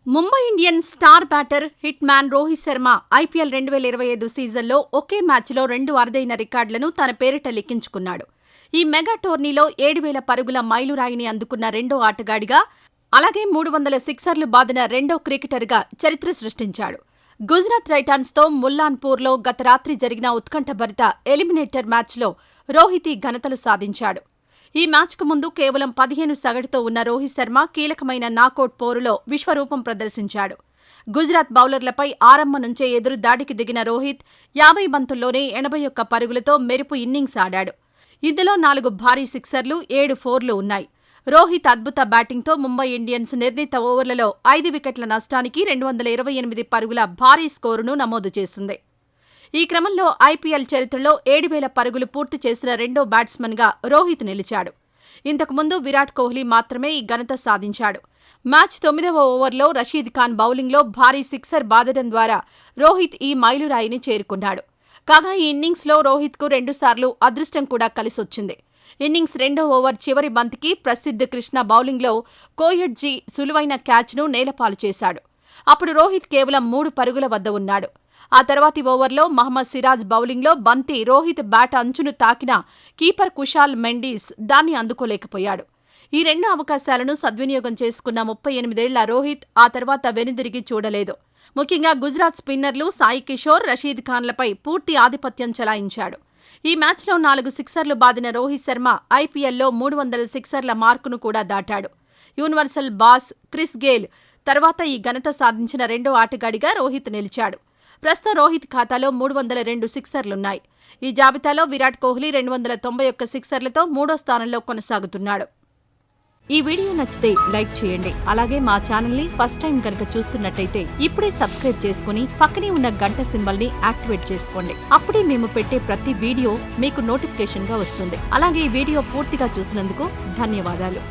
Mumbai Indians star batter hit man Rohit Sharma IPL 2025 సీజన్లో ఒకే మ్యాచ్లో 2 అరుదైన రికార్డులను తన పేరిట లిఖించుకున్నాడు. ఈ మెగా టోర్నీలో 7,000 పరుగుల మైలురాయిని అందుకున్న రెండో ఆటగాడిగా, అలాగే 300 సిక్సర్లు బాదిన రెండో క్రికెటర్గా చరిత్ర సృష్టించాడు. గుజరాత్ టైటాన్స్తో ముల్లాన్పూర్లో గత రాత్రి జరిగిన ఉత్కంఠభరిత ఎలిమినేటర్ మ్యాచ్లో రోహిత్ ఈ ఘనతలు సాధించాడు. ఈ మ్యాచ్కు ముందు కేవలం 15 సగటుతో ఉన్న రోహిత్ శర్మ కీలకమైన నాకౌట్ పోరులో విశ్వరూపం ప్రదర్శించాడు. గుజరాత్ బౌలర్లపై ఆరంభం నుంచే ఎదురు దాడికి దిగిన రోహిత్ 50 బంతుల్లోనే 81 పరుగులతో మెరుపు ఇన్నింగ్స్ ఆడాడు. ఇందులో 4 భారీ సిక్సర్లు, 7 ఫోర్లు ఉన్నాయి. రోహిత్ అద్భుత బ్యాటింగ్తో ముంబై ఇండియన్స్ నిర్ణీత ఓవర్లలో 5 వికెట్ల నష్టానికి 228 పరుగుల భారీ స్కోరును నమోదు చేసింది. ఈ క్రమంలో ఐపీఎల్ చరిత్రలో 7,000 పరుగులు పూర్తి చేసిన రెండో బ్యాట్స్మన్గా రోహిత్ నిలిచాడు. ఇంతకుముందు విరాట్ కోహ్లీ మాత్రమే ఈ ఘనత సాధించాడు. మ్యాచ్ 9వ ఓవర్లో రషీద్ ఖాన్ బౌలింగ్లో భారీ సిక్సర్ బాదడం ద్వారా రోహిత్ ఈ మైలురాయిని చేరుకున్నాడు. కాగా ఈ ఇన్నింగ్స్లో రోహిత్కు 2 సార్లు అదృష్టం కూడా కలిసొచ్చింది. ఇన్నింగ్స్ రెండో ఓవర్ చివరి బంతికి ప్రసిద్ధ్ కృష్ణ బౌలింగ్లో కోయట్జీ సులువైన క్యాచ్ను నేలపాలు చేశాడు. అప్పుడు రోహిత్ కేవలం 3 పరుగుల వద్ద ఉన్నాడు. ఆ తర్వాతి ఓవర్లో మహమ్మద్ సిరాజ్ బౌలింగ్లో బంతి రోహిత్ బ్యాట్ అంచును తాకినా కీపర్ కుశాల్ మెండిస్ దాన్ని అందుకోలేకపోయాడు. ఈ 2 అవకాశాలను సద్వినియోగం చేసుకున్న 38 ఏళ్ల రోహిత్ ఆ తర్వాత వెనుదిరిగి చూడలేదు. ముఖ్యంగా గుజరాత్ స్పిన్నర్లు సాయి కిషోర్, రషీద్ ఖాన్లపై పూర్తి ఆధిపత్యం చెలాయించాడు. ఈ మ్యాచ్లో 4 సిక్సర్లు బాదిన రోహిత్ శర్మ ఐపీఎల్లో 300 సిక్సర్ల మార్కును కూడా దాటాడు. యూనివర్సల్ బాస్ క్రిస్ గేల్ తర్వాత ఈ ఘనత సాధించిన రెండో ఆటగాడిగా రోహిత్ నిలిచాడు. ప్రస్తుతం రోహిత్ ఖాతాలో 302 సిక్సర్లున్నాయి. ఈ జాబితాలో విరాట్ కోహ్లీ 291 సిక్సర్లతో 3వ స్థానంలో కొనసాగుతున్నాడు. ఈ వీడియో నచ్చితే లైక్ చేయండి. అలాగే మా ఛానల్ని ఫస్ట్ టైం కనుక చూస్తున్నట్టయితే ఇప్పుడే సబ్స్క్రైబ్ చేసుకుని పక్కనే ఉన్న గంట సింబల్ని యాక్టివేట్ చేసుకోండి. అప్పుడే మేము పెట్టే ప్రతి వీడియో మీకు నోటిఫికేషన్గా వస్తుంది. అలాగే ఈ వీడియో పూర్తిగా చూసినందుకు ధన్యవాదాలు.